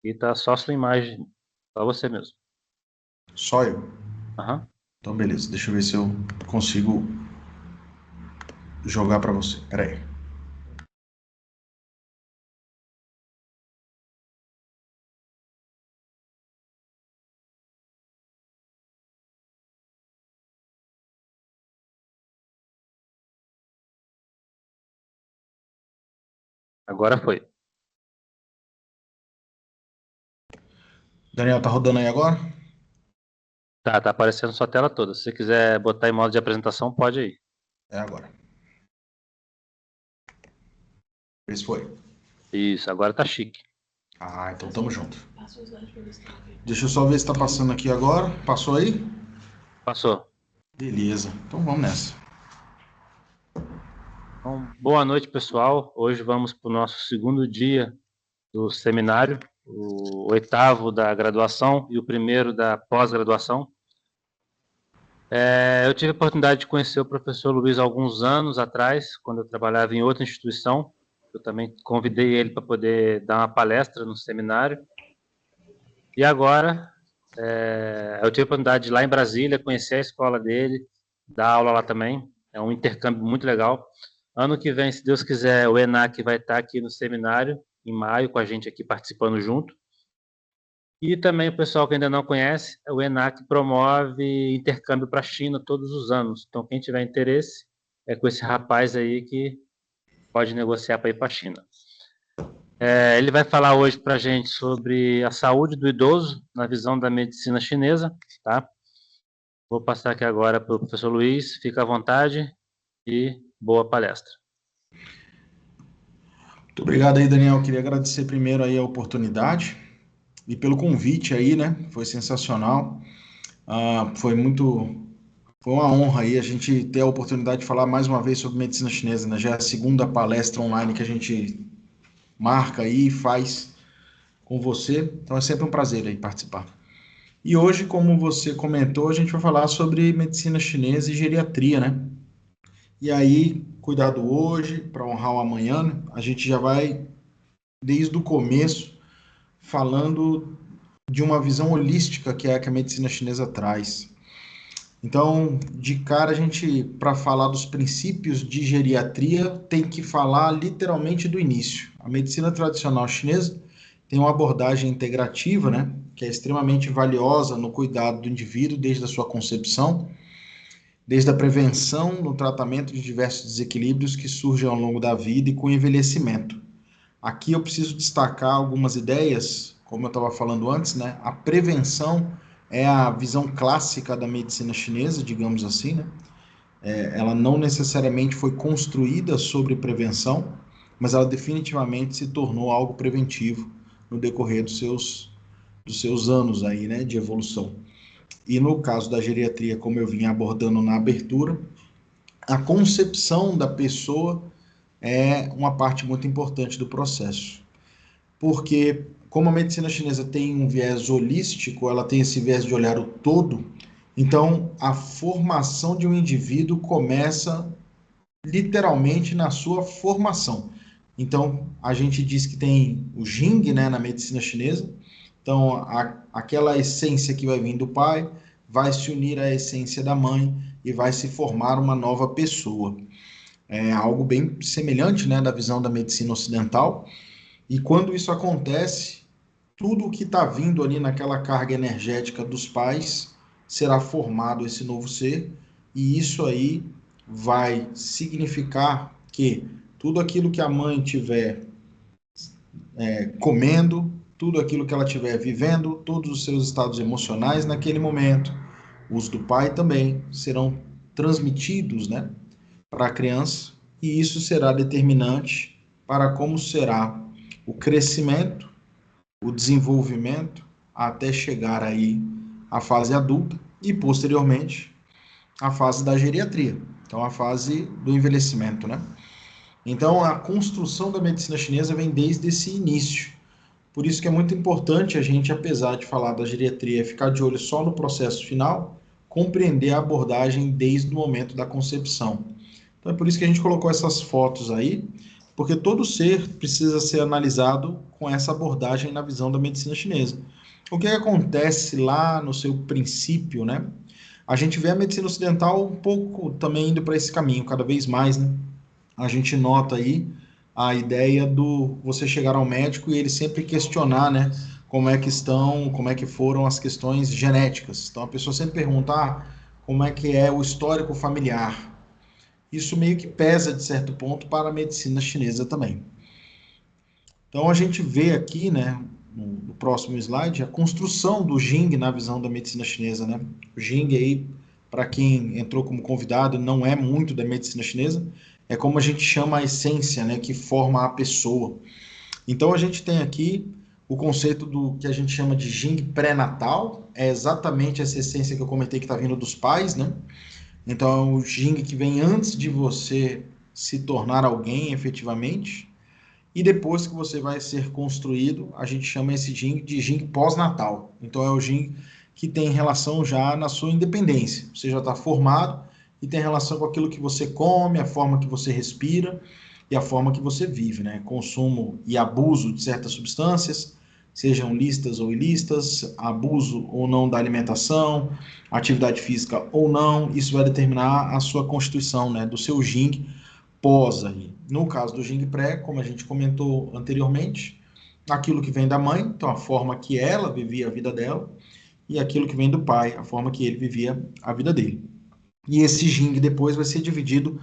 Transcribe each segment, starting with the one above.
E tá só sua imagem, só você mesmo. Só eu. Aham. Então, beleza. Deixa eu ver se eu consigo jogar para você. Pera aí. Agora foi. Daniel, tá rodando aí agora? Tá aparecendo sua tela toda. Se você quiser botar em modo de apresentação, pode aí. É agora. Esse foi. Isso, agora tá chique. Ah, então tamo junto. Deixa eu só ver se tá passando aqui agora. Passou aí? Passou. Beleza. Então vamos nessa. Então, boa noite, pessoal. Hoje vamos para o nosso segundo dia do seminário, o oitavo da graduação e o primeiro da pós-graduação. Eu tive a oportunidade de conhecer o professor Luiz há alguns anos atrás, quando eu trabalhava em outra instituição. Eu também convidei ele para poder dar uma palestra no seminário. E agora, eu tive a oportunidade de ir lá em Brasília, conhecer a escola dele, dar aula lá também. É um intercâmbio muito legal. Ano que vem, se Deus quiser, o ENAC vai estar aqui no seminário, em maio, com a gente aqui participando junto. E também o pessoal que ainda não conhece, o ENAC promove intercâmbio para a China todos os anos. Então, quem tiver interesse, é com esse rapaz aí que pode negociar para ir para a China. Ele vai falar hoje para a gente sobre a saúde do idoso na visão da medicina chinesa, tá? Vou passar aqui agora para o professor Luiz, fica à vontade e boa palestra. Muito obrigado aí, Daniel. Queria agradecer primeiro aí a oportunidade e pelo convite aí, né? Foi sensacional. Foi uma honra aí a gente ter a oportunidade de falar mais uma vez sobre medicina chinesa, né? Já é a segunda palestra online que a gente marca aí e faz com você. Então é sempre um prazer aí participar. E hoje, como você comentou, a gente vai falar sobre medicina chinesa e geriatria, né? E aí, cuidado hoje para honrar o amanhã, né? A gente já vai desde o começo falando de uma visão holística que é a que a medicina chinesa traz. Então, de cara, a gente, para falar dos princípios de geriatria, tem que falar literalmente do início. A medicina tradicional chinesa tem uma abordagem integrativa, né, que é extremamente valiosa no cuidado do indivíduo desde a sua concepção, desde a prevenção no tratamento de diversos desequilíbrios que surgem ao longo da vida e com o envelhecimento. Aqui eu preciso destacar algumas ideias, como eu estava falando antes, né? A prevenção é a visão clássica da medicina chinesa, digamos assim, né? Ela não necessariamente foi construída sobre prevenção, mas ela definitivamente se tornou algo preventivo no decorrer dos seus anos aí, né, de evolução. E no caso da geriatria, como eu vim abordando na abertura, a concepção da pessoa é uma parte muito importante do processo. Porque, como a medicina chinesa tem um viés holístico, ela tem esse viés de olhar o todo, então a formação de um indivíduo começa literalmente na sua formação. Então, a gente diz que tem o Jing, né, na medicina chinesa. Então, aquela essência que vai vir do pai vai se unir à essência da mãe e vai se formar uma nova pessoa. É algo bem semelhante, né, da visão da medicina ocidental. E quando isso acontece, tudo o que está vindo ali naquela carga energética dos pais será formado esse novo ser, e isso aí vai significar que tudo aquilo que a mãe tiver comendo, tudo aquilo que ela estiver vivendo, todos os seus estados emocionais naquele momento, os do pai também serão transmitidos, né, para a criança, e isso será determinante para como será o crescimento, o desenvolvimento, até chegar aí à fase adulta e posteriormente a fase da geriatria, então a fase do envelhecimento, né? Então a construção da medicina chinesa vem desde esse início. Por isso que é muito importante a gente, apesar de falar da geriatria, ficar de olho só no processo final, compreender a abordagem desde o momento da concepção. Então é por isso que a gente colocou essas fotos aí. porque todo ser precisa ser analisado com essa abordagem na visão da medicina chinesa. O que acontece lá no seu princípio, né? A gente vê a medicina ocidental um pouco também indo para esse caminho, cada vez mais, né? A gente nota aí a ideia do você chegar ao médico e ele sempre questionar, né? Como é que estão, como é que foram as questões genéticas. Então a pessoa sempre pergunta, como é que é o histórico familiar. Isso meio que pesa de certo ponto para a medicina chinesa também. Então a gente vê aqui, né, no próximo slide, a construção do Jing na visão da medicina chinesa, né? O Jing aí, para quem entrou como convidado, não é muito da medicina chinesa, é como a gente chama a essência, né, que forma a pessoa. Então a gente tem aqui o conceito do que a gente chama de Jing pré-natal, é exatamente essa essência que eu comentei que está vindo dos pais, né? Então é o Jing que vem antes de você se tornar alguém efetivamente. E depois que você vai ser construído, a gente chama esse Jing de Jing pós-natal. Então é o Jing que tem relação já na sua independência. Você já está formado e tem relação com aquilo que você come, a forma que você respira e a forma que você vive, né? Consumo e abuso de certas substâncias, sejam lícitas ou ilícitas, abuso ou não da alimentação, atividade física ou não, isso vai determinar a sua constituição, né? Do seu Jing pós aí. No caso do Jing pré, como a gente comentou anteriormente, aquilo que vem da mãe, então a forma que ela vivia a vida dela, e aquilo que vem do pai, a forma que ele vivia a vida dele. E esse Jing depois vai ser dividido,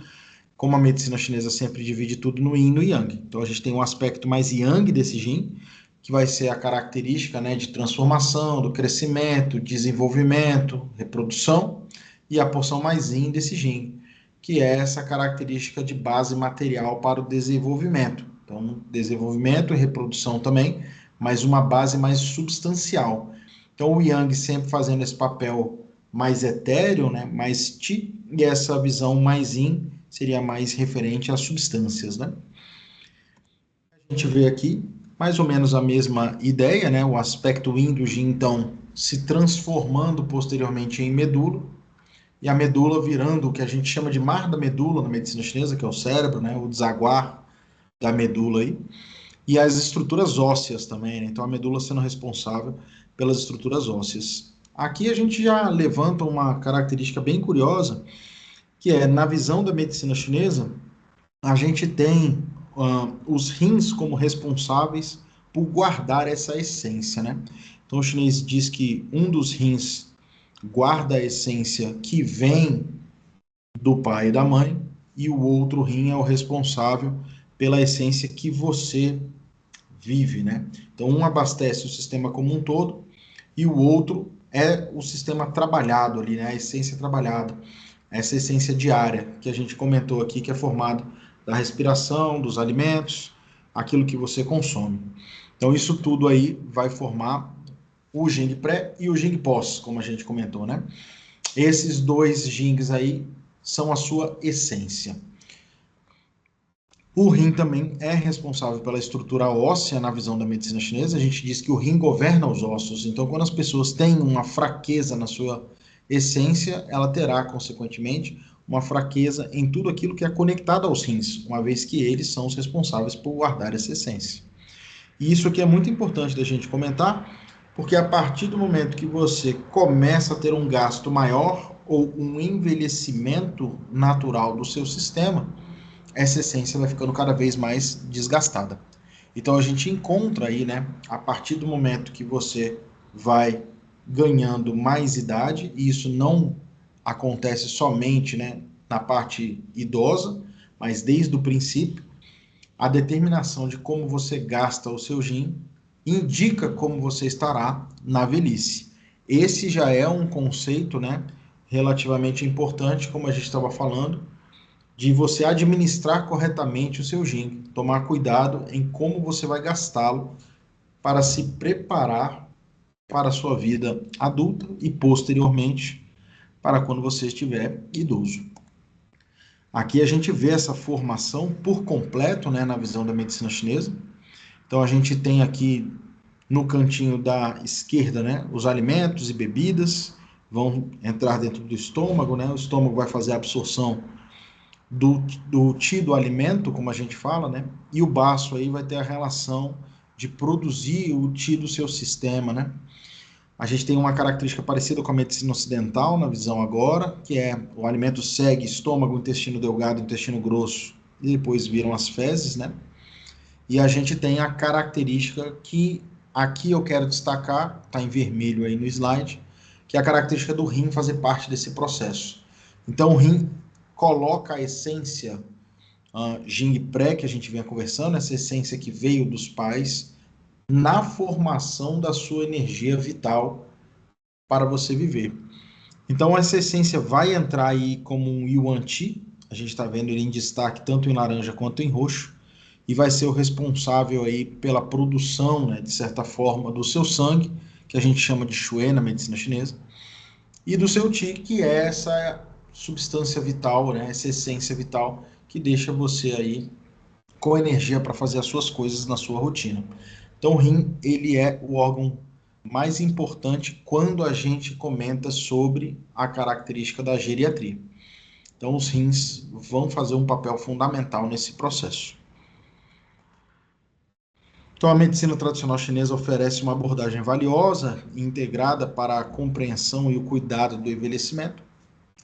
como a medicina chinesa sempre divide tudo no Yin e no Yang. Então a gente tem um aspecto mais Yang desse Jing, que vai ser a característica, né, de transformação, do crescimento, desenvolvimento, reprodução, e a porção mais Yin desse Jing, que é essa característica de base material para o desenvolvimento. Então, desenvolvimento e reprodução também, mas uma base mais substancial. Então, o Yang sempre fazendo esse papel mais etéreo, né, mais Qi, e essa visão mais Yin seria mais referente às substâncias, né? A gente vê aqui mais ou menos a mesma ideia, né? O aspecto Yin do Jin, então, se transformando posteriormente em medula, e a medula virando o que a gente chama de mar da medula na medicina chinesa, que é o cérebro, né? O desaguar da medula aí, e as estruturas ósseas também, né? Então a medula sendo responsável pelas estruturas ósseas. Aqui a gente já levanta uma característica bem curiosa, que é, na visão da medicina chinesa, a gente tem os rins como responsáveis por guardar essa essência, né? Então o chinês diz que um dos rins guarda a essência que vem do pai e da mãe, e o outro rim é o responsável pela essência que você vive, né? Então um abastece o sistema como um todo e o outro é o sistema trabalhado ali, né? A essência trabalhada, essa essência diária que a gente comentou aqui, que é formado da respiração, dos alimentos, aquilo que você consome. Então isso tudo aí vai formar o Jing pré e o Jing pós, como a gente comentou, né? Esses dois Jings aí são a sua essência. O rim também é responsável pela estrutura óssea na visão da medicina chinesa. A gente diz que o rim governa os ossos. Então, quando as pessoas têm uma fraqueza na sua essência, ela terá, consequentemente, uma fraqueza em tudo aquilo que é conectado aos rins, uma vez que eles são os responsáveis por guardar essa essência. E isso aqui é muito importante da gente comentar, porque a partir do momento que você começa a ter um gasto maior ou um envelhecimento natural do seu sistema, essa essência vai ficando cada vez mais desgastada. Então a gente encontra aí, né, a partir do momento que você vai ganhando mais idade, e isso não acontece somente, né, na parte idosa, mas desde o princípio, a determinação de como você gasta o seu gin indica como você estará na velhice. Esse já é um conceito, né, relativamente importante, como a gente estava falando, de você administrar corretamente o seu gin, tomar cuidado em como você vai gastá-lo para se preparar para a sua vida adulta e posteriormente para quando você estiver idoso. Aqui a gente vê essa formação por completo, né, na visão da medicina chinesa. Então a gente tem aqui no cantinho da esquerda, né, os alimentos e bebidas vão entrar dentro do estômago, né? O estômago vai fazer a absorção do Qi do alimento, como a gente fala, né? E o baço aí vai ter a relação de produzir o Qi do seu sistema, né? A gente tem uma característica parecida com a medicina ocidental, na visão agora, que é o alimento segue estômago, intestino delgado, intestino grosso, e depois viram as fezes, né? E a gente tem a característica que aqui eu quero destacar, está em vermelho aí no slide, que é a característica do rim fazer parte desse processo. Então, o rim coloca a essência Jing Pré, que a gente vinha conversando, essa essência que veio dos pais, na formação da sua energia vital para você viver. Então, essa essência vai entrar aí como um Yuan Ti, a gente está vendo ele em destaque tanto em laranja quanto em roxo, e vai ser o responsável aí pela produção, né, de certa forma, do seu sangue, que a gente chama de Xue na medicina chinesa, e do seu Qi, que é essa substância vital, né, essa essência vital que deixa você aí com energia para fazer as suas coisas na sua rotina. Então, o rim, ele é o órgão mais importante quando a gente comenta sobre a característica da geriatria. Então, os rins vão fazer um papel fundamental nesse processo. Então, a medicina tradicional chinesa oferece uma abordagem valiosa e integrada para a compreensão e o cuidado do envelhecimento,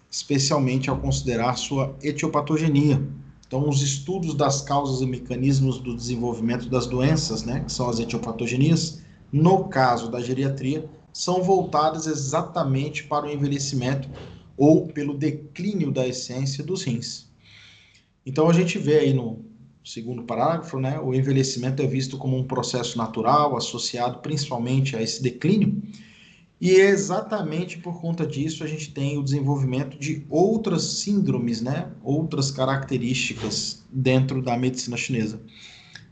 especialmente ao considerar sua etiopatogenia. Então, os estudos das causas e mecanismos do desenvolvimento das doenças, né, que são as etiopatogenias, no caso da geriatria, são voltadas exatamente para o envelhecimento ou pelo declínio da essência dos rins. Então, a gente vê aí no segundo parágrafo, né, o envelhecimento é visto como um processo natural associado principalmente a esse declínio, e é exatamente por conta disso a gente tem o desenvolvimento de outras síndromes, né? Outras características dentro da medicina chinesa.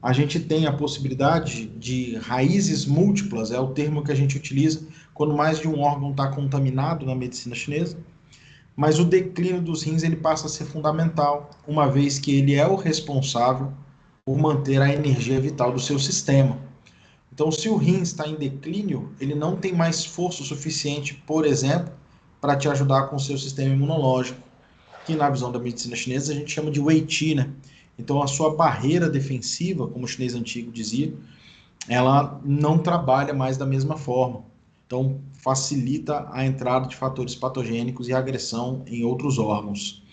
A gente tem a possibilidade de raízes múltiplas, é o termo que a gente utiliza quando mais de um órgão está contaminado na medicina chinesa, mas o declínio dos rins ele passa a ser fundamental, uma vez que ele é o responsável por manter a energia vital do seu sistema. Então, se o rim está em declínio, ele não tem mais força suficiente, por exemplo, para te ajudar com o seu sistema imunológico, que na visão da medicina chinesa a gente chama de Wei Qi, né? Então, a sua barreira defensiva, como o chinês antigo dizia, ela não trabalha mais da mesma forma. Então, facilita a entrada de fatores patogênicos e agressão em outros órgãos.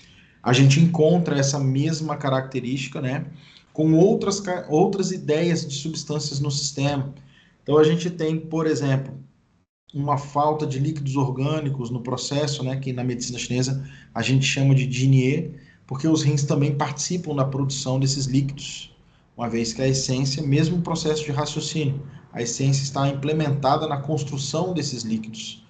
A gente encontra essa mesma característica, né, com outras ideias de substâncias no sistema. Então, a gente tem, por exemplo, uma falta de líquidos orgânicos no processo, né, que na medicina chinesa a gente chama de Jinie, porque os rins também participam da produção desses líquidos, uma vez que a essência, mesmo o processo de raciocínio, a essência está implementada na construção desses líquidos.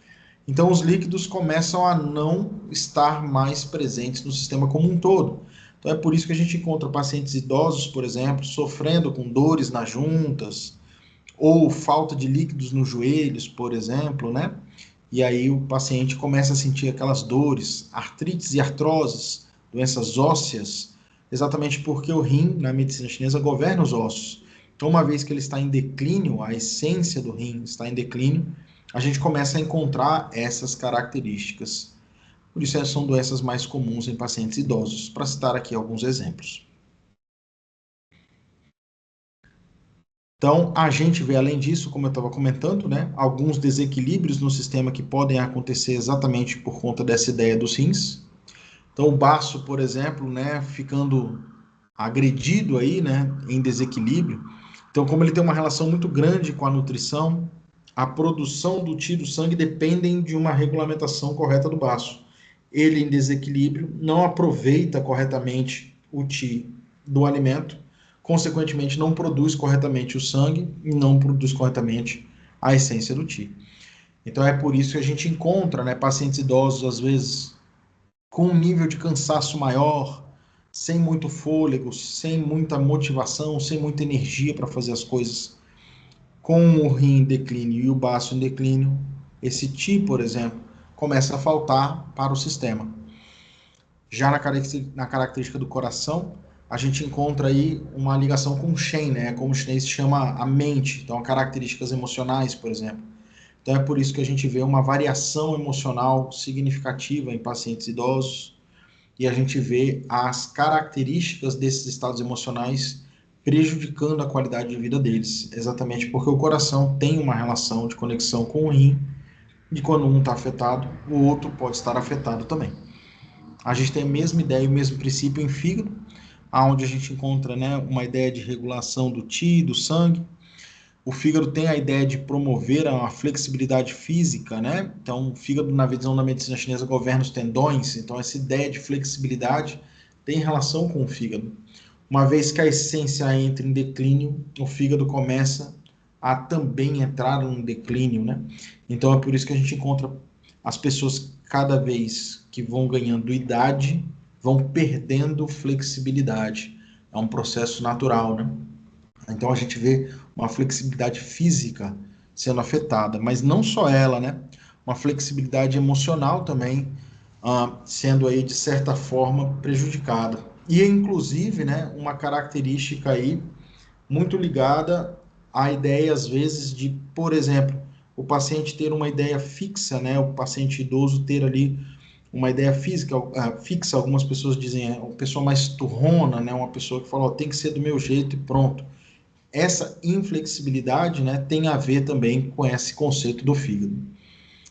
Então, os líquidos começam a não estar mais presentes no sistema como um todo. Então, é por isso que a gente encontra pacientes idosos, por exemplo, sofrendo com dores nas juntas, ou falta de líquidos nos joelhos, por exemplo, né? E aí o paciente começa a sentir aquelas dores, artrites e artroses, doenças ósseas, exatamente porque o rim, na medicina chinesa, governa os ossos. Então, uma vez que ele está em declínio, a essência do rim está em declínio, a gente começa a encontrar essas características. Por isso, essas são doenças mais comuns em pacientes idosos, para citar aqui alguns exemplos. Então, a gente vê, além disso, como eu estava comentando, né, alguns desequilíbrios no sistema que podem acontecer exatamente por conta dessa ideia dos rins. Então, o baço, por exemplo, né, ficando agredido aí, né, em desequilíbrio. Então, como ele tem uma relação muito grande com a nutrição, a produção do Qi do sangue dependem de uma regulamentação correta do baço. Ele em desequilíbrio não aproveita corretamente o Qi do alimento, consequentemente não produz corretamente o sangue e não produz corretamente a essência do Qi. Então é por isso que a gente encontra, né, pacientes idosos às vezes com um nível de cansaço maior, sem muito fôlego, sem muita motivação, sem muita energia para fazer as coisas, com o rim em declínio e o baço em declínio, esse Qi, por exemplo, começa a faltar para o sistema. Já na característica do coração, a gente encontra aí uma ligação com o Shen, né? Como o chinês chama a mente, então características emocionais, por exemplo. Então é por isso que a gente vê uma variação emocional significativa em pacientes idosos. e a gente vê as características desses estados emocionais prejudicando a qualidade de vida deles, exatamente porque o coração tem uma relação de conexão com o rim, e quando um está afetado, o outro pode estar afetado também. A gente tem a mesma ideia, o mesmo princípio em fígado, onde a gente encontra, né, uma ideia de regulação do Qi, do sangue. O fígado tem a ideia de promover a flexibilidade física, né? Então, o fígado, na visão da medicina chinesa, governa os tendões. Então, essa ideia de flexibilidade tem relação com o fígado. Uma vez que a essência entra em declínio, o fígado começa a também entrar em declínio, né? Então, é por isso que a gente encontra as pessoas, cada vez que vão ganhando idade, vão perdendo flexibilidade. É um processo natural, né? Então a gente vê uma flexibilidade física sendo afetada, mas não só ela, né? Uma flexibilidade emocional também sendo aí de certa forma prejudicada. E inclusive, né, uma característica aí muito ligada à ideia às vezes de, por exemplo, o paciente ter uma ideia fixa, né? O paciente idoso ter ali uma ideia física fixa. Algumas pessoas dizem uma pessoa mais turrona, né? Uma pessoa que fala, ó, tem que ser do meu jeito e pronto. Essa inflexibilidade, né, tem a ver também com esse conceito do fígado.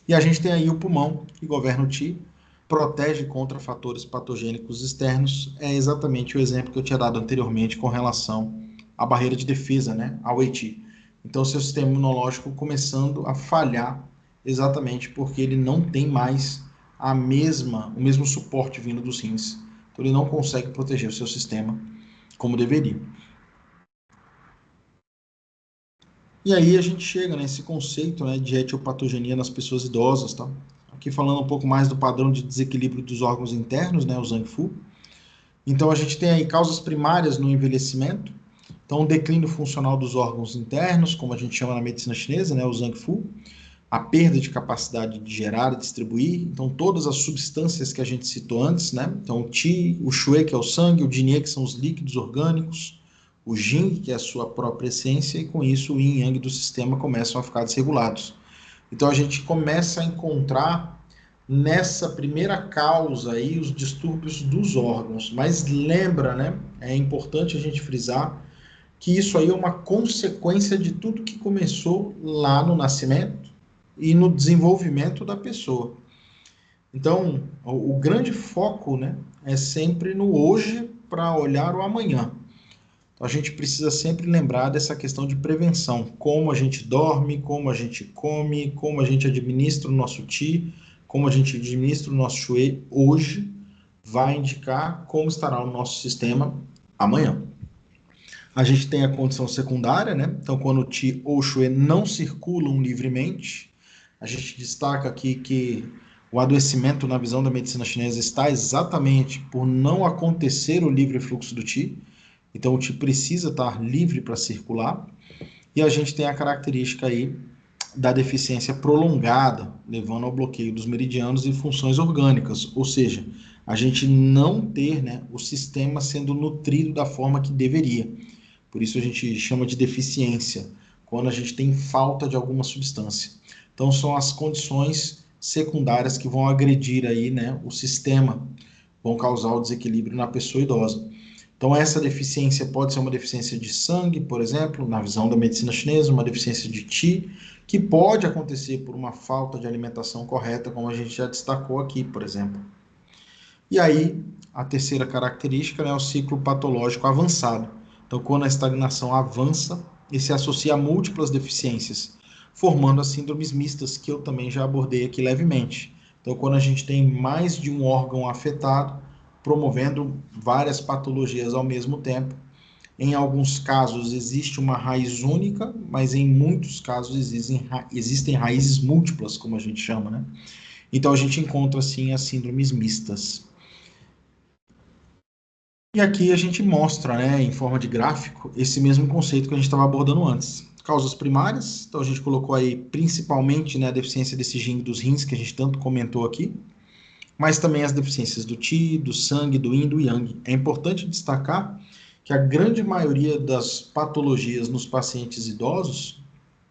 E a gente tem aí o pulmão, que governa o Qi, protege contra fatores patogênicos externos. É exatamente o exemplo que eu tinha dado anteriormente com relação à barreira de defesa, né, ao Qi. Então, o seu sistema imunológico começando a falhar exatamente porque ele não tem mais o mesmo suporte vindo dos rins. Então, ele não consegue proteger o seu sistema como deveria. E aí a gente chega nesse conceito, né, de etiopatogenia nas pessoas idosas, tá? Aqui falando um pouco mais do padrão de desequilíbrio dos órgãos internos, né, o Zhang-Fu. Então a gente tem aí causas primárias no envelhecimento, então o declínio funcional dos órgãos internos, como a gente chama na medicina chinesa, né, o Zhang-Fu, a perda de capacidade de gerar e distribuir, então todas as substâncias que a gente citou antes, né, então o Qi, o Shui, que é o sangue, o Jinie, que são os líquidos orgânicos, o Jing, que é a sua própria essência, e com isso o Yin e Yang do sistema começam a ficar desregulados. Então a gente começa a encontrar nessa primeira causa aí os distúrbios dos órgãos. Mas lembra, né? É importante a gente frisar que isso aí é uma consequência de tudo que começou lá no nascimento e no desenvolvimento da pessoa. Então, o grande foco, né, é sempre no hoje para olhar o amanhã. Então, a gente precisa sempre lembrar dessa questão de prevenção, como a gente dorme, como a gente come, como a gente administra o nosso Qi, como a gente administra o nosso Shui hoje, vai indicar como estará o nosso sistema amanhã. A gente tem a condição secundária, né? Então, quando o Qi ou o Shui não circulam livremente, a gente destaca aqui que o adoecimento na visão da medicina chinesa está exatamente por não acontecer o livre fluxo do Qi. Então, o Qi precisa estar livre para circular. E a gente tem a característica aí da deficiência prolongada, levando ao bloqueio dos meridianos e funções orgânicas, ou seja, a gente não ter, né, o sistema sendo nutrido da forma que deveria. Por isso a gente chama de deficiência, quando a gente tem falta de alguma substância. Então são as condições secundárias que vão agredir aí, né, o sistema, vão causar o desequilíbrio na pessoa idosa. Então essa deficiência pode ser uma deficiência de sangue, por exemplo, na visão da medicina chinesa, uma deficiência de Qi, que pode acontecer por uma falta de alimentação correta, como a gente já destacou aqui, por exemplo. E aí, a terceira característica é o ciclo patológico avançado. Então, quando a estagnação avança e se associa a múltiplas deficiências, formando as síndromes mistas, que eu também já abordei aqui levemente. Então, quando a gente tem mais de um órgão afetado, promovendo várias patologias ao mesmo tempo. Em alguns casos existe uma raiz única, mas em muitos casos existem raízes múltiplas, como a gente chama, né? Então a gente encontra assim as síndromes mistas. E aqui a gente mostra, né, em forma de gráfico, esse mesmo conceito que a gente estava abordando antes. Causas primárias, então a gente colocou aí principalmente, né, a deficiência desse gene dos rins, que a gente tanto comentou aqui, mas também as deficiências do Qi, do sangue, do Yin, do Yang. É importante destacar que a grande maioria das patologias nos pacientes idosos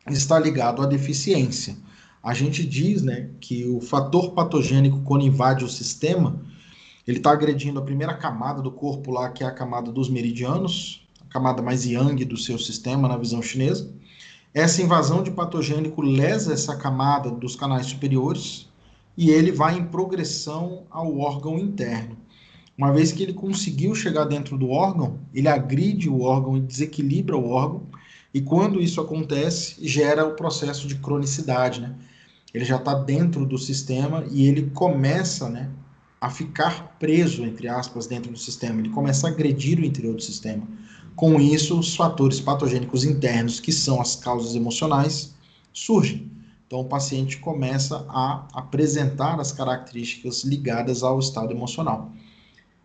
está ligado à deficiência. A gente diz, né, que o fator patogênico quando invade o sistema, Ele está agredindo a primeira camada do corpo lá, que é a camada dos meridianos, a camada mais yang do seu sistema, na visão chinesa. Essa invasão de patogênico lesa essa camada dos canais superiores e ele vai em progressão ao órgão interno. Uma vez que ele conseguiu chegar dentro do órgão, ele agride o órgão e desequilibra o órgão, e quando isso acontece, gera o processo de cronicidade, né? Ele já está dentro do sistema e ele começa, né, a ficar preso, entre aspas, dentro do sistema. Ele começa a agredir o interior do sistema. Com isso, os fatores patogênicos internos, que são as causas emocionais, surgem. Então, o paciente começa a apresentar as características ligadas ao estado emocional.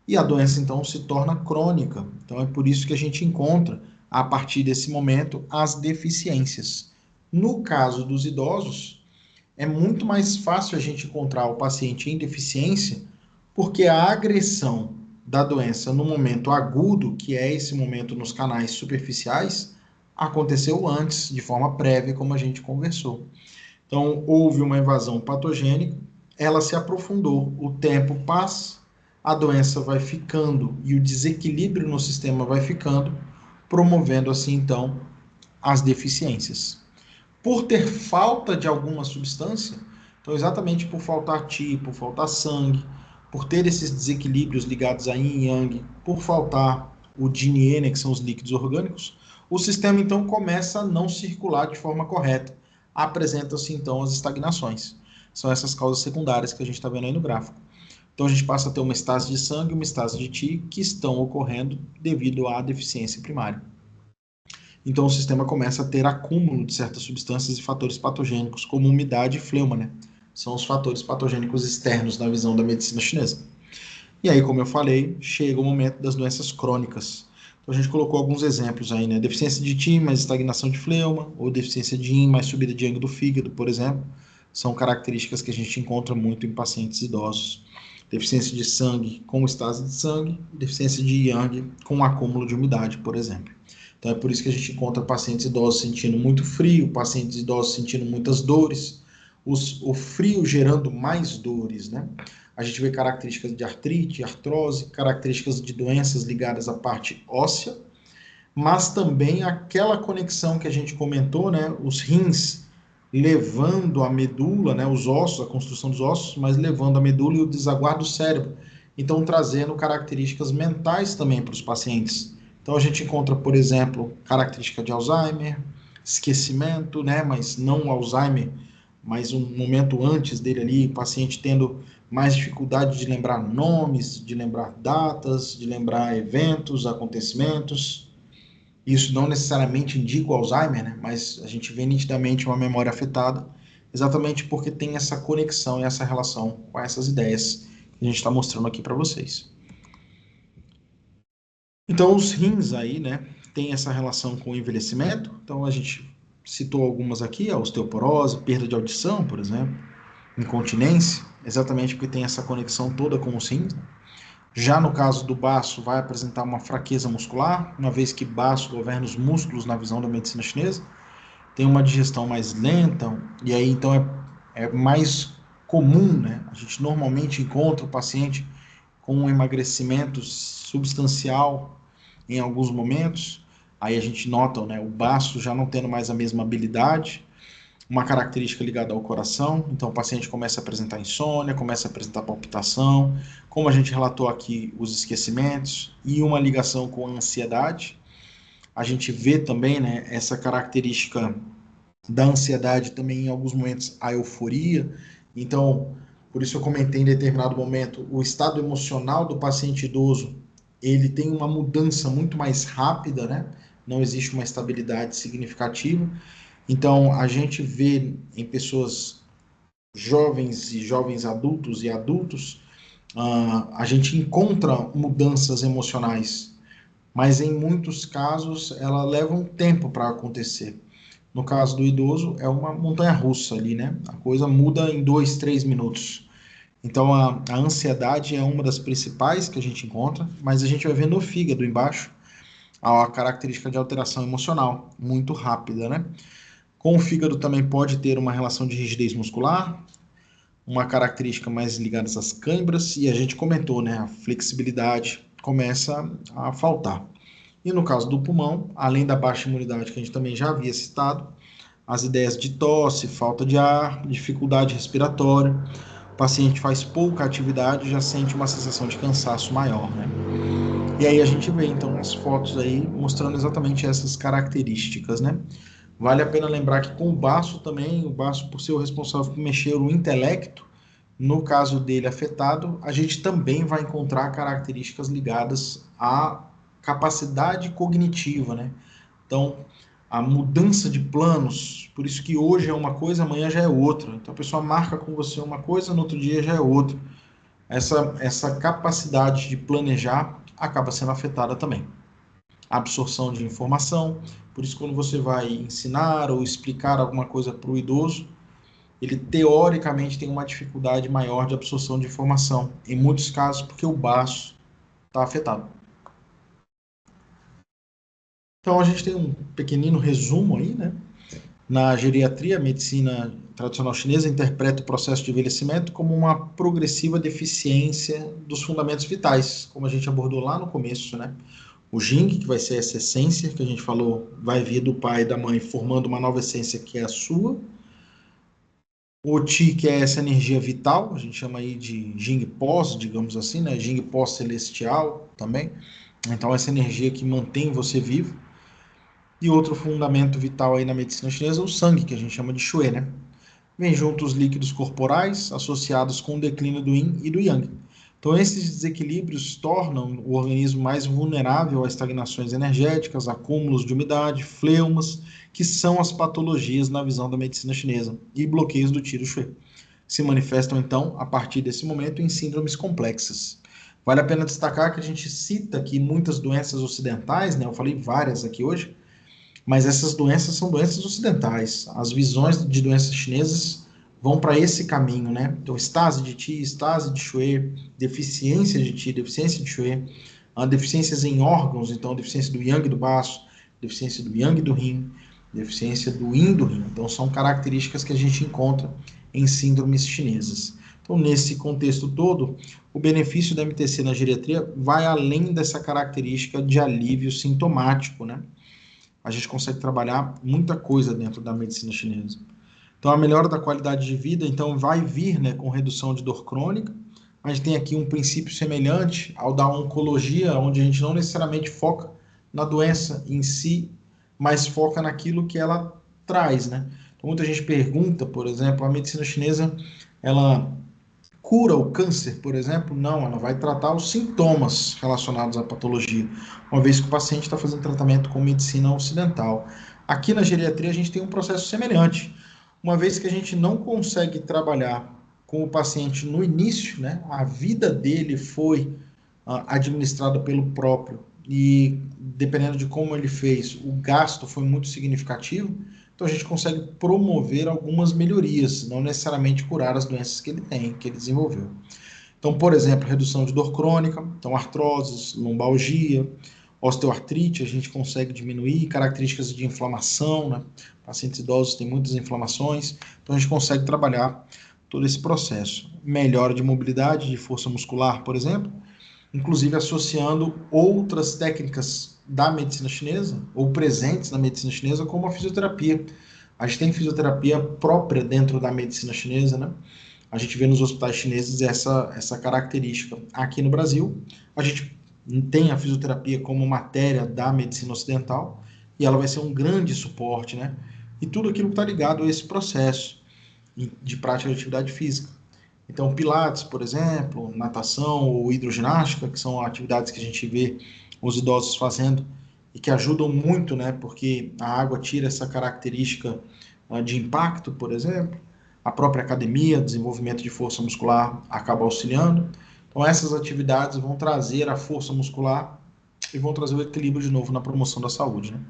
E a doença, então, se torna crônica. Então, é por isso que a gente encontra, a partir desse momento, as deficiências. No caso dos idosos, é muito mais fácil a gente encontrar o paciente em deficiência, porque a agressão da doença no momento agudo, que é esse momento nos canais superficiais, aconteceu antes, de forma prévia, como a gente conversou. Então, houve uma invasão patogênica, ela se aprofundou, o tempo passa, a doença vai ficando e o desequilíbrio no sistema vai ficando, promovendo assim, então, as deficiências. Por ter falta de alguma substância, então exatamente por faltar Qi, por faltar sangue, por ter esses desequilíbrios ligados a Yin e Yang, por faltar o Jin e Yin, que são os líquidos orgânicos, o sistema então começa a não circular de forma correta. Apresentam-se então as estagnações. São essas causas secundárias que a gente está vendo aí no gráfico. Então a gente passa a ter uma estase de sangue e uma estase de Qi que estão ocorrendo devido à deficiência primária. Então o sistema começa a ter acúmulo de certas substâncias e fatores patogênicos, como umidade e fleuma, né? São os fatores patogênicos externos na visão da medicina chinesa. E aí, como eu falei, chega o momento das doenças crônicas. Então a gente colocou alguns exemplos aí, né? Deficiência de Qi mais estagnação de fleuma, ou deficiência de Yin mais subida de Yang do fígado, por exemplo. São características que a gente encontra muito em pacientes idosos. Deficiência de sangue com estase de sangue, deficiência de Yang com acúmulo de umidade, por exemplo. Então é por isso que a gente encontra pacientes idosos sentindo muito frio, pacientes idosos sentindo muitas dores, o frio gerando mais dores, né? A gente vê características de artrite, artrose, características de doenças ligadas à parte óssea, mas também aquela conexão que a gente comentou, né? Os rins levando a medula, né? Os ossos, a construção dos ossos, mas levando a medula e o desaguar do cérebro. Então, trazendo características mentais também para os pacientes. Então, a gente encontra, por exemplo, característica de Alzheimer, esquecimento, né? Mas não o Alzheimer, mas um momento antes dele ali, o paciente tendo mais dificuldade de lembrar nomes, de lembrar datas, de lembrar eventos, acontecimentos. Isso não necessariamente indica o Alzheimer, né? Mas a gente vê nitidamente uma memória afetada, exatamente porque tem essa conexão e essa relação com essas ideias que a gente está mostrando aqui para vocês. Então, os rins aí, né, tem essa relação com o envelhecimento. Então, a gente citou algumas aqui, a osteoporose, perda de audição, por exemplo, incontinência, exatamente porque tem essa conexão toda com os rins. Já no caso do baço, vai apresentar uma fraqueza muscular, uma vez que baço governa os músculos na visão da medicina chinesa. Tem uma digestão mais lenta, e aí então é mais comum, né? A gente normalmente encontra o paciente com um emagrecimento substancial em alguns momentos. Aí a gente nota, né, o baço já não tendo mais a mesma habilidade, uma característica ligada ao coração, então o paciente começa a apresentar insônia, começa a apresentar palpitação, como a gente relatou aqui, os esquecimentos e uma ligação com a ansiedade. A gente vê também, né, essa característica da ansiedade também em alguns momentos a euforia. Então, por isso eu comentei em determinado momento, o estado emocional do paciente idoso, ele tem uma mudança muito mais rápida, né? Não existe uma estabilidade significativa. Então, a gente vê em pessoas jovens e jovens adultos e adultos, a gente encontra mudanças emocionais, mas em muitos casos ela leva um tempo para acontecer. No caso do idoso, é uma montanha-russa ali, né? A coisa muda em 2, 3 minutos. Então, a ansiedade é uma das principais que a gente encontra, mas a gente vai ver no fígado embaixo a característica de alteração emocional, muito rápida, né? Com o fígado também pode ter uma relação de rigidez muscular, uma característica mais ligada às câimbras, e a gente comentou, né, a flexibilidade começa a faltar. E no caso do pulmão, além da baixa imunidade que a gente também já havia citado, as ideias de tosse, falta de ar, dificuldade respiratória, o paciente faz pouca atividade e já sente uma sensação de cansaço maior, né? E aí a gente vê então as fotos aí mostrando exatamente essas características, né? Vale a pena lembrar que com o baço também, o baço por ser o responsável por mexer o intelecto, no caso dele afetado, a gente também vai encontrar características ligadas à capacidade cognitiva, né? Então, a mudança de planos, por isso que hoje é uma coisa, amanhã já é outra. Então, a pessoa marca com você uma coisa, no outro dia já é outra. Essa capacidade de planejar acaba sendo afetada também. A absorção de informação, por isso quando você vai ensinar ou explicar alguma coisa para o idoso, ele teoricamente tem uma dificuldade maior de absorção de informação, em muitos casos porque o baço está afetado. Então a gente tem um pequenino resumo aí, né? Na geriatria, a medicina tradicional chinesa interpreta o processo de envelhecimento como uma progressiva deficiência dos fundamentos vitais, como a gente abordou lá no começo, né? O Jing, que vai ser essa essência que a gente falou, vai vir do pai e da mãe, formando uma nova essência que é a sua. O Qi, que é essa energia vital, a gente chama aí de Jing Pós, digamos assim, né? Jing Pós celestial também. Então, essa energia que mantém você vivo. E outro fundamento vital aí na medicina chinesa é o sangue, que a gente chama de Xue, né? Vem junto os líquidos corporais associados com o declínio do Yin e do Yang. Então, esses desequilíbrios tornam o organismo mais vulnerável a estagnações energéticas, acúmulos de umidade, fleumas, que são as patologias na visão da medicina chinesa, e bloqueios do Qi do Shui. Se manifestam, então, a partir desse momento, em síndromes complexas. Vale a pena destacar que a gente cita aqui muitas doenças ocidentais, né? Eu falei várias aqui hoje, mas essas doenças são doenças ocidentais. As visões de doenças chinesas vão para esse caminho, né? Então, estase de Qi, estase de Xue, deficiência de Qi, deficiência de Xue, deficiências em órgãos, então, deficiência do Yang do baço, deficiência do Yang do rim, deficiência do Yin do rim. Então, são características que a gente encontra em síndromes chinesas. Então, nesse contexto todo, o benefício da MTC na geriatria vai além dessa característica de alívio sintomático, né? A gente consegue trabalhar muita coisa dentro da medicina chinesa. Então, a melhora da qualidade de vida, então, vai vir, né, com redução de dor crônica. A gente tem aqui um princípio semelhante ao da oncologia, onde a gente não necessariamente foca na doença em si, mas foca naquilo que ela traz, né? Então, muita gente pergunta, por exemplo, a medicina chinesa, ela cura o câncer, por exemplo? Não, ela vai tratar os sintomas relacionados à patologia, uma vez que o paciente está fazendo tratamento com medicina ocidental. Aqui na geriatria a gente tem um processo semelhante, uma vez que a gente não consegue trabalhar com o paciente no início, né? A vida dele foi administrada pelo próprio e dependendo de como ele fez, o gasto foi muito significativo. Então a gente consegue promover algumas melhorias, não necessariamente curar as doenças que ele tem, que ele desenvolveu. Então, por exemplo, redução de dor crônica, então artroses, lombalgia, osteoartrite, a gente consegue diminuir, características de inflamação, né? Pacientes idosos têm muitas inflamações, então a gente consegue trabalhar todo esse processo. Melhora de mobilidade, de força muscular, por exemplo, inclusive associando outras técnicas da medicina chinesa, ou presentes na medicina chinesa, como a fisioterapia. A gente tem fisioterapia própria dentro da medicina chinesa, né? A gente vê nos hospitais chineses essa característica. Aqui no Brasil, a gente tem a fisioterapia como matéria da medicina ocidental, e ela vai ser um grande suporte, né? E tudo aquilo que está ligado a esse processo de prática de atividade física. Então, pilates, por exemplo, natação ou hidroginástica, que são atividades que a gente vê os idosos fazendo e que ajudam muito, né? Porque a água tira essa característica de impacto, por exemplo. A própria academia, desenvolvimento de força muscular acaba auxiliando. Então, essas atividades vão trazer a força muscular e vão trazer o equilíbrio de novo na promoção da saúde, né?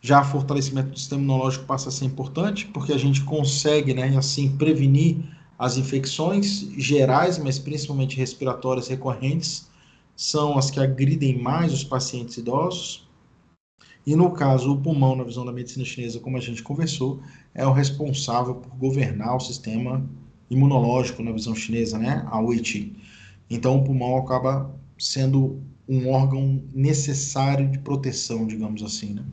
Já o fortalecimento do sistema imunológico passa a ser importante, porque a gente consegue, né, assim, prevenir as infecções gerais, mas principalmente respiratórias recorrentes, são as que agridem mais os pacientes idosos. E no caso, o pulmão, na visão da medicina chinesa, como a gente conversou, é o responsável por governar o sistema imunológico na visão chinesa, né? A Wei Qi. Então, o pulmão acaba sendo um órgão necessário de proteção, digamos assim, né?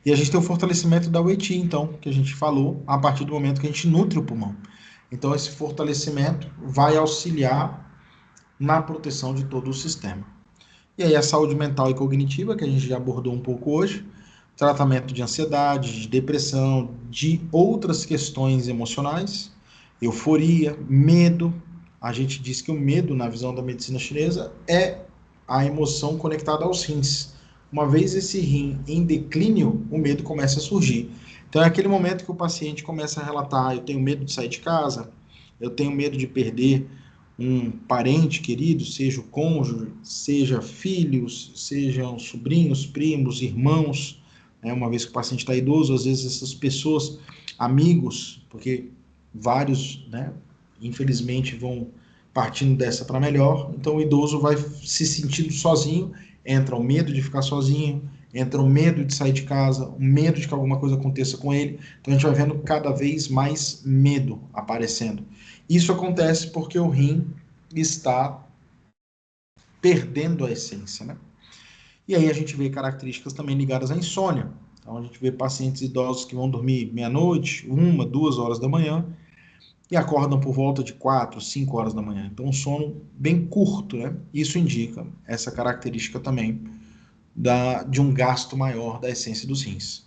E a gente tem o fortalecimento da Wei Qi, então, que a gente falou, a partir do momento que a gente nutre o pulmão. Então, esse fortalecimento vai auxiliar na proteção de todo o sistema. E aí, a saúde mental e cognitiva, que a gente já abordou um pouco hoje, tratamento de ansiedade, de depressão, de outras questões emocionais, euforia, medo. A gente diz que o medo, na visão da medicina chinesa, é a emoção conectada aos rins. Uma vez esse rim em declínio, o medo começa a surgir. Então é aquele momento que o paciente começa a relatar: eu tenho medo de sair de casa, eu tenho medo de perder um parente querido, seja o cônjuge, seja filhos, sejam sobrinhos, primos, irmãos, né? Uma vez que o paciente está idoso, às vezes essas pessoas, amigos, porque vários, né, infelizmente vão partindo dessa para melhor, então o idoso vai se sentindo sozinho, entra o medo de ficar sozinho, entra o medo de sair de casa, o medo de que alguma coisa aconteça com ele, então a gente vai vendo cada vez mais medo aparecendo. Isso acontece porque o rim está perdendo a essência, né? E aí a gente vê características também ligadas à insônia. Então a gente vê pacientes idosos que vão dormir meia-noite, 1, 2 horas da manhã, e acordam por volta de 4, 5 horas da manhã. Então um sono bem curto, né? Isso indica essa característica também de um gasto maior da essência dos rins.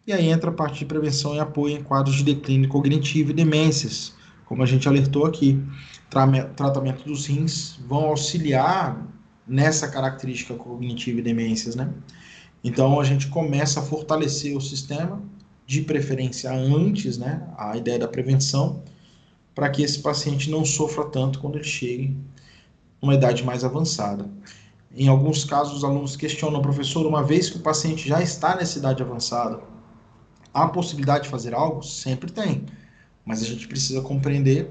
E aí entra a parte de prevenção e apoio em quadros de declínio cognitivo e demências, como a gente alertou aqui. Tratamento dos rins vão auxiliar nessa característica cognitiva e demências, né? Então a gente começa a fortalecer o sistema, de preferência antes, né? A ideia da prevenção, para que esse paciente não sofra tanto quando ele chegue numa idade mais avançada. Em alguns casos, os alunos questionam: professor, uma vez que o paciente já está nessa idade avançada, há possibilidade de fazer algo? Sempre tem, mas a gente precisa compreender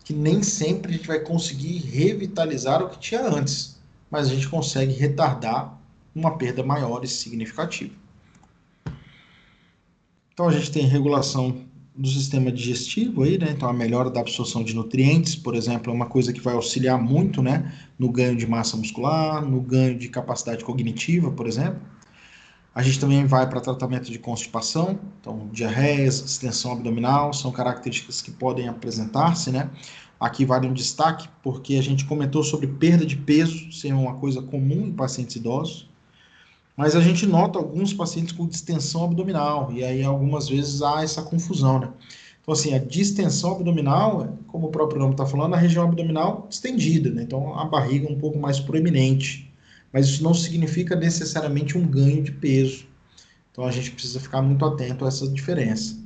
que nem sempre a gente vai conseguir revitalizar o que tinha antes, mas a gente consegue retardar uma perda maior e significativa. Então a gente tem regulação do sistema digestivo aí, né? Então a melhora da absorção de nutrientes, por exemplo, é uma coisa que vai auxiliar muito, né, no ganho de massa muscular, no ganho de capacidade cognitiva, por exemplo. A gente também vai para tratamento de constipação, então diarreias, distensão abdominal, são características que podem apresentar-se, né? Aqui vale um destaque, porque a gente comentou sobre perda de peso ser uma coisa comum em pacientes idosos, mas a gente nota alguns pacientes com distensão abdominal, e aí algumas vezes há essa confusão, né? Então, assim, a distensão abdominal, como o próprio nome está falando, a região abdominal distendida, né? Então, a barriga um pouco mais proeminente, mas isso não significa necessariamente um ganho de peso. Então, a gente precisa ficar muito atento a essa diferença.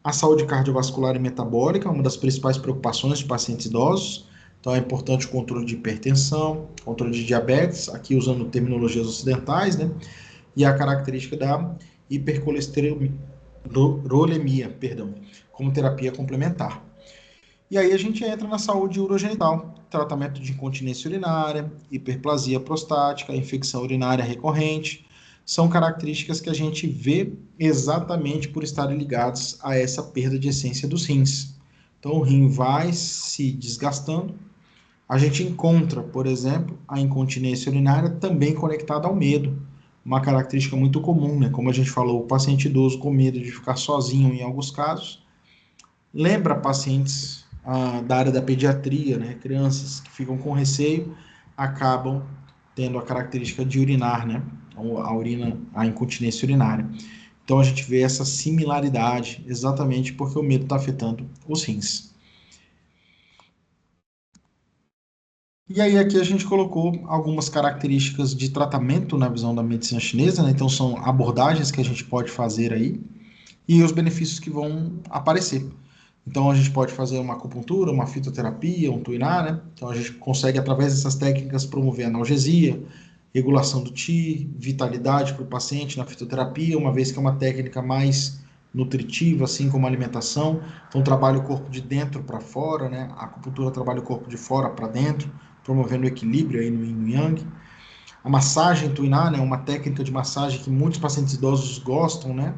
A saúde cardiovascular e metabólica é uma das principais preocupações de pacientes idosos. Então, é importante o controle de hipertensão, controle de diabetes, aqui usando terminologias ocidentais, né? E a característica da hipercolesterolemia, como terapia complementar. E aí a gente entra na saúde urogenital, tratamento de incontinência urinária, hiperplasia prostática, infecção urinária recorrente, são características que a gente vê exatamente por estarem ligados a essa perda de essência dos rins. Então o rim vai se desgastando. A gente encontra, por exemplo, a incontinência urinária também conectada ao medo, uma característica muito comum, né? Como a gente falou, o paciente idoso com medo de ficar sozinho em alguns casos, lembra pacientes da área da pediatria, né? Crianças que ficam com receio acabam tendo a característica de urinar, né? A urina, a incontinência urinária. Então a gente vê essa similaridade exatamente porque o medo está afetando os rins. E aí aqui a gente colocou algumas características de tratamento na visão da medicina chinesa, né? Então são abordagens que a gente pode fazer aí e os benefícios que vão aparecer. Então a gente pode fazer uma acupuntura, uma fitoterapia, um tuinar, né? Então a gente consegue através dessas técnicas promover analgesia, regulação do qi, vitalidade para o paciente na fitoterapia, uma vez que é uma técnica mais nutritiva, assim como a alimentação. Então trabalha o corpo de dentro para fora, né? A acupuntura trabalha o corpo de fora para dentro, promovendo o equilíbrio aí no yin e no yang. A massagem tuinar, né? Uma técnica de massagem que muitos pacientes idosos gostam, né?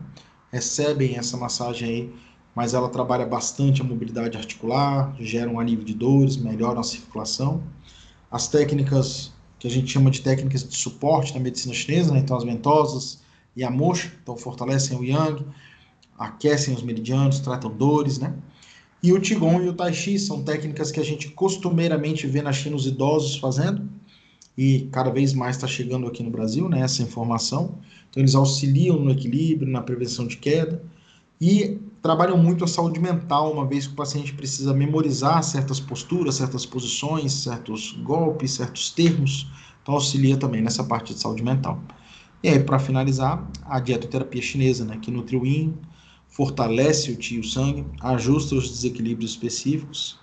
Recebem essa massagem aí mas ela trabalha bastante a mobilidade articular, gera um alívio de dores, melhora a circulação. As técnicas que a gente chama de técnicas de suporte na medicina chinesa, né? Então as ventosas e a moxa, então fortalecem o yang, aquecem os meridianos, tratam dores, né? E o Qigong e o Tai Chi são técnicas que a gente costumeiramente vê na China os idosos fazendo, e cada vez mais está chegando aqui no Brasil, né, essa informação. Então eles auxiliam no equilíbrio, na prevenção de queda, e trabalham muito a saúde mental, uma vez que o paciente precisa memorizar certas posturas, certas posições, certos golpes, certos termos, então auxilia também nessa parte de saúde mental. E aí, para finalizar, a dietoterapia chinesa, né, que nutre o yin, fortalece o qi e o sangue, ajusta os desequilíbrios específicos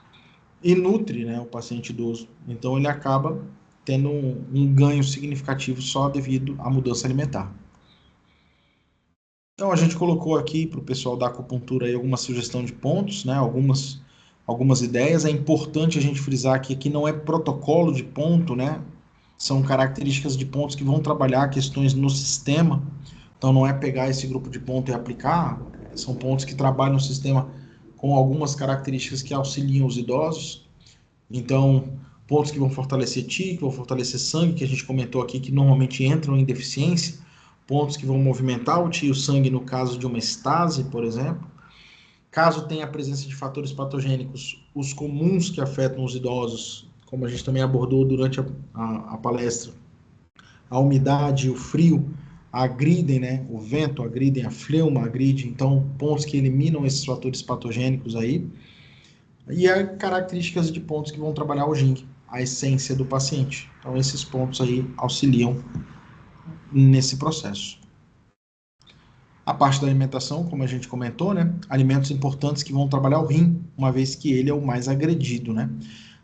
e nutre, né, o paciente idoso. Então ele acaba tendo um ganho significativo só devido à mudança alimentar. Então a gente colocou aqui para o pessoal da acupuntura aí alguma sugestão de pontos, né, algumas ideias. É importante a gente frisar que aqui não é protocolo de ponto, né, são características de pontos que vão trabalhar questões no sistema. Então não é pegar esse grupo de ponto e aplicar, são pontos que trabalham no sistema com algumas características que auxiliam os idosos. Então, pontos que vão fortalecer ti, que vão fortalecer sangue, que a gente comentou aqui, que normalmente entram em deficiência, pontos que vão movimentar o ti e o sangue no caso de uma estase, por exemplo. Caso tenha a presença de fatores patogênicos, os comuns que afetam os idosos, como a gente também abordou durante a palestra, a umidade, o frio, agridem, né? O vento agridem, a fleuma agride, então pontos que eliminam esses fatores patogênicos aí. E as características de pontos que vão trabalhar o Jing, a essência do paciente. Então esses pontos aí auxiliam nesse processo. A parte da alimentação, como a gente comentou, né? Alimentos importantes que vão trabalhar o rim, uma vez que ele é o mais agredido, né?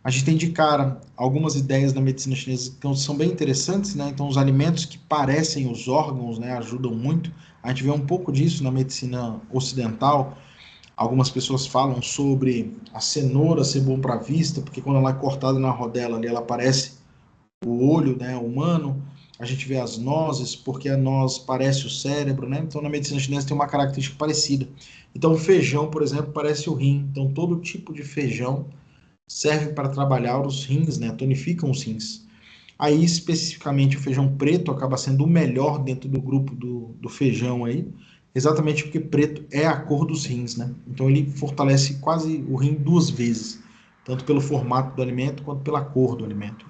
A gente tem de cara algumas ideias da medicina chinesa que são bem interessantes, né? Então, os alimentos que parecem os órgãos, né, ajudam muito. A gente vê um pouco disso na medicina ocidental. Algumas pessoas falam sobre a cenoura ser bom para a vista, porque quando ela é cortada na rodela ali, ela parece o olho, né, humano. A gente vê as nozes, porque a noz parece o cérebro, né? Então, na medicina chinesa tem uma característica parecida. Então, o feijão, por exemplo, parece o rim. Então, todo tipo de feijão serve para trabalhar os rins, né? Tonificam os rins. Aí, especificamente, o feijão preto acaba sendo o melhor dentro do grupo do feijão aí, exatamente porque preto é a cor dos rins, né? Então, ele fortalece quase o rim duas vezes, tanto pelo formato do alimento quanto pela cor do alimento.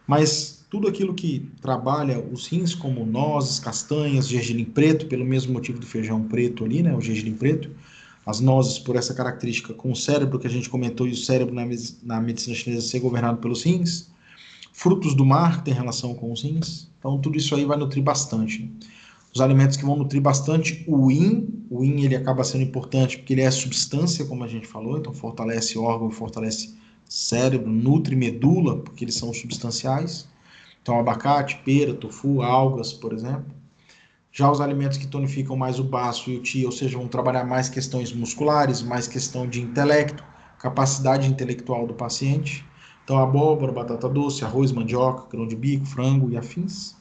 Mas tudo aquilo que trabalha os rins, como nozes, castanhas, gergelim preto, pelo mesmo motivo do feijão preto ali, né? O gergelim preto, as nozes por essa característica com o cérebro que a gente comentou, e o cérebro na medicina chinesa ser governado pelos rins, frutos do mar que tem relação com os rins, então tudo isso aí vai nutrir bastante. Os alimentos que vão nutrir bastante o yin ele acaba sendo importante porque ele é substância, como a gente falou, então fortalece órgão, fortalece cérebro, nutre medula, porque eles são substanciais. Então abacate, pera, tofu, algas, por exemplo. Já os alimentos que tonificam mais o baço e o ti, ou seja, vão trabalhar mais questões musculares, mais questão de intelecto, capacidade intelectual do paciente. Então, abóbora, batata doce, arroz, mandioca, grão de bico, frango e afins.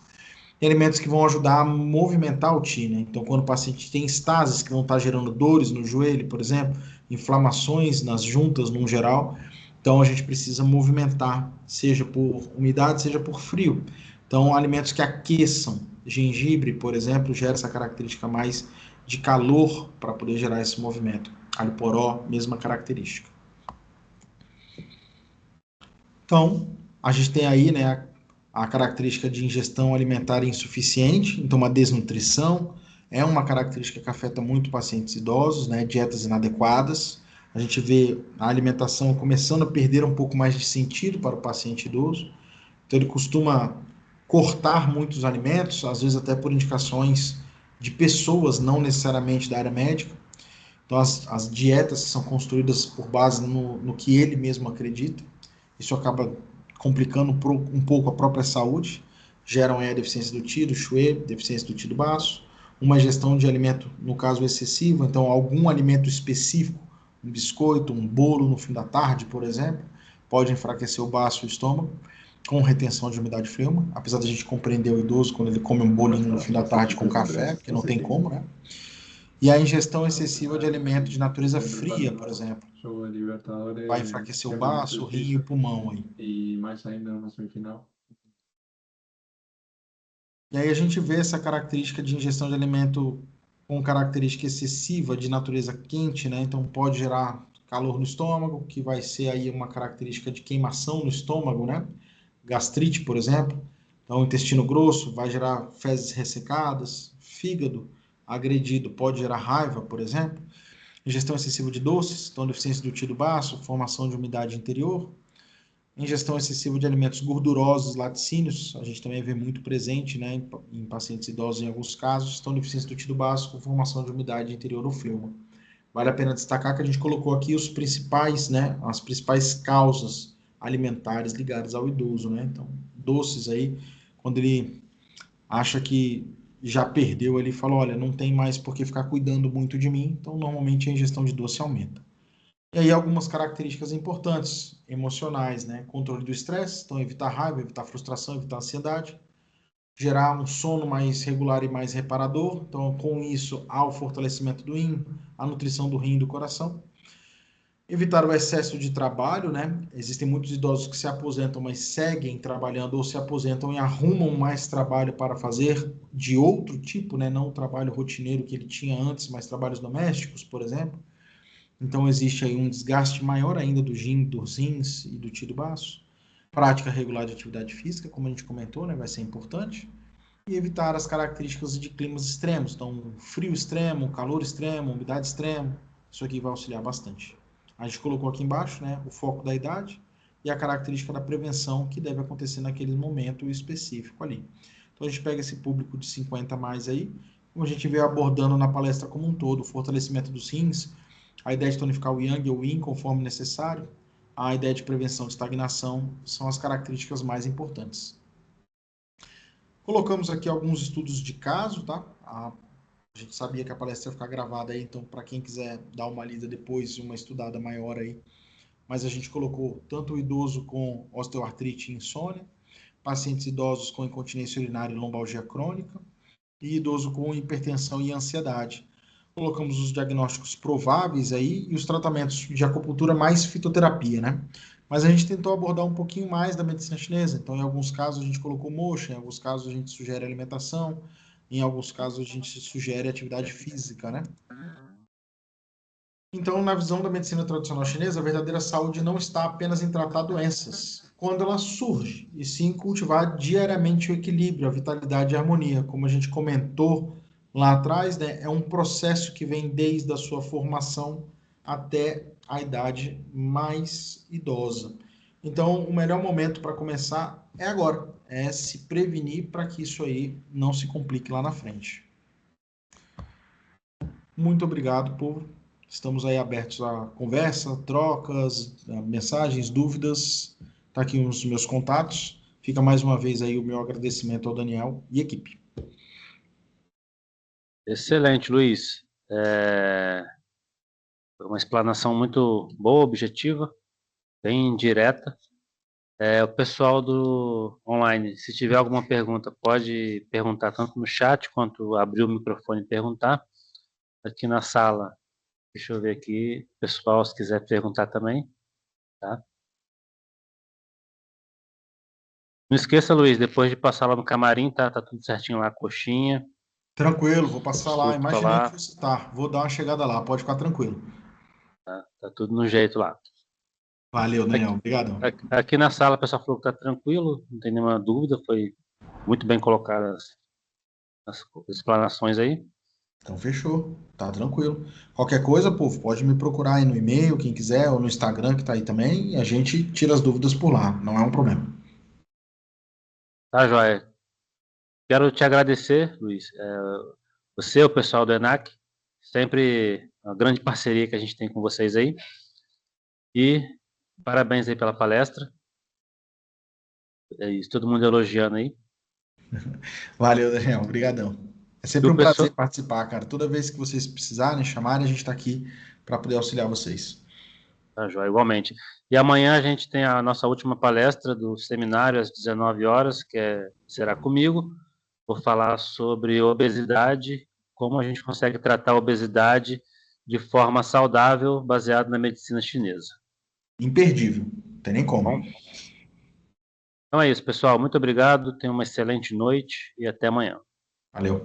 E alimentos que vão ajudar a movimentar o ti, né? Então, quando o paciente tem estases que vão estar gerando dores no joelho, por exemplo, inflamações nas juntas, no geral, então a gente precisa movimentar, seja por umidade, seja por frio. Então, alimentos que aqueçam, gengibre, por exemplo, gera essa característica mais de calor para poder gerar esse movimento. Alho poró, mesma característica. Então, a gente tem aí, né, a característica de ingestão alimentar insuficiente, então uma desnutrição é uma característica que afeta muito pacientes idosos, né, dietas inadequadas. A gente vê a alimentação começando a perder um pouco mais de sentido para o paciente idoso, então ele costuma cortar muitos alimentos, às vezes até por indicações de pessoas, não necessariamente da área médica. Então as dietas são construídas por base no que ele mesmo acredita. Isso acaba complicando um pouco a própria saúde, geram aí a deficiência do ti, do xue, deficiência do ti do baço, uma ingestão de alimento, no caso excessivo, então algum alimento específico, um biscoito, um bolo no fim da tarde, por exemplo, pode enfraquecer o baço e o estômago, com retenção de umidade e fleuma, apesar da gente compreender o idoso quando ele come um bolinho no fim da tarde com café, porque não tem como, né? E a ingestão excessiva de alimentos de natureza fria, por exemplo, Jogo de vai Libertadores, enfraquecer o Campeonato baço, o rim e Suíço o pulmão aí. e mais ainda na semifinal. E aí a gente vê essa característica de ingestão de alimento com característica excessiva de natureza quente, né? Então pode gerar calor no estômago, que vai ser aí uma característica de queimação no estômago, né? Gastrite, por exemplo. Então o intestino grosso vai gerar fezes ressecadas, fígado agredido pode gerar raiva, por exemplo. Ingestão excessiva de doces, então deficiência do tecido baço, formação de umidade interior. Ingestão excessiva de alimentos gordurosos, laticínios, a gente também vê muito presente, né, em pacientes idosos em alguns casos, estão deficiência do tecido baço com formação de umidade interior ou fleuma. Vale a pena destacar que a gente colocou aqui os principais, né, as principais causas alimentares ligadas ao idoso, né? Então, doces aí, quando ele acha que já perdeu, ele fala, olha, não tem mais por que ficar cuidando muito de mim, então normalmente a ingestão de doce aumenta. E aí algumas características importantes, emocionais, né? Controle do estresse, então evitar raiva, evitar frustração, evitar ansiedade. Gerar um sono mais regular e mais reparador. Então, com isso, há o fortalecimento do rim, a nutrição do rim e do coração. Evitar o excesso de trabalho, né? Existem muitos idosos que se aposentam, mas seguem trabalhando ou se aposentam e arrumam mais trabalho para fazer de outro tipo, né? Não o trabalho rotineiro que ele tinha antes, mas trabalhos domésticos, por exemplo. Então, existe aí um desgaste maior ainda dos rins e do tecido baço. Prática regular de atividade física, como a gente comentou, né, vai ser importante. E evitar as características de climas extremos. Então, frio extremo, calor extremo, umidade extrema. Isso aqui vai auxiliar bastante. A gente colocou aqui embaixo, né, o foco da idade e a característica da prevenção que deve acontecer naquele momento específico ali. Então, a gente pega esse público de 50 a mais aí, como a gente veio abordando na palestra como um todo, o fortalecimento dos rins, a ideia de tonificar o yang ou o yin conforme necessário, a ideia de prevenção de estagnação são as características mais importantes. Colocamos aqui alguns estudos de caso, tá? A gente sabia que a palestra ia ficar gravada aí, então para quem quiser dar uma lida depois, uma estudada maior aí, mas a gente colocou tanto o idoso com osteoartrite e insônia, pacientes idosos com incontinência urinária e lombalgia crônica, e idoso com hipertensão e ansiedade. Colocamos os diagnósticos prováveis aí e os tratamentos de acupuntura mais fitoterapia, né? Mas a gente tentou abordar um pouquinho mais da medicina chinesa. Então, em alguns casos a gente colocou moxa, em alguns casos a gente sugere alimentação, em alguns casos a gente sugere atividade física, né? Então, na visão da medicina tradicional chinesa, a verdadeira saúde não está apenas em tratar doenças, quando ela surge, e sim cultivar diariamente o equilíbrio, a vitalidade e a harmonia. Como a gente comentou lá atrás, né, é um processo que vem desde a sua formação até a idade mais idosa. Então, o melhor momento para começar é agora, é se prevenir para que isso aí não se complique lá na frente. Muito obrigado, povo. Estamos aí abertos a conversa, trocas, mensagens, dúvidas. Tá aqui os meus contatos. Fica mais uma vez aí o meu agradecimento ao Daniel e equipe. Excelente, Luiz. Foi uma explanação muito boa, objetiva, bem direta. O pessoal do online, se tiver alguma pergunta, pode perguntar tanto no chat quanto abrir o microfone e perguntar. Aqui na sala, deixa eu ver aqui, pessoal, se quiser perguntar também, tá? Não esqueça, Luiz, depois de passar lá no camarim, tá tudo certinho lá, coxinha, Tranquilo, vou passar lá. suco tá Imaginei que lá, fosse estar. Vou dar uma chegada lá, pode ficar tranquilo. tá tudo no jeito lá. Valeu, Daniel. Aqui, Obrigado. aqui na sala, o pessoal falou que tá tranquilo, não tem nenhuma dúvida, foi muito bem colocadas as explanações aí. Então, fechou. Tá tranquilo. Qualquer coisa, povo, pode me procurar aí no e-mail, quem quiser, ou no Instagram, que tá aí também, e a gente tira as dúvidas por lá. Não é um problema. Tá, joia. Quero te agradecer, Luiz. Você, o pessoal do ENAC, sempre uma grande parceria que a gente tem com vocês aí. E parabéns aí pela palestra. É isso, todo mundo elogiando aí. Valeu, Daniel. Obrigadão. É E sempre o um prazer pessoal, participar, cara. Toda vez que vocês precisarem, chamarem, a gente está aqui para poder auxiliar vocês. tá, joia, igualmente. E amanhã a gente tem a nossa última palestra do seminário às 19 horas, será comigo. Vou falar sobre obesidade como a gente consegue tratar a obesidade de forma saudável, baseado na medicina chinesa. Imperdível, não tem nem como. Bom, então é isso, pessoal. Muito obrigado, tenham uma excelente noite e até amanhã. Valeu.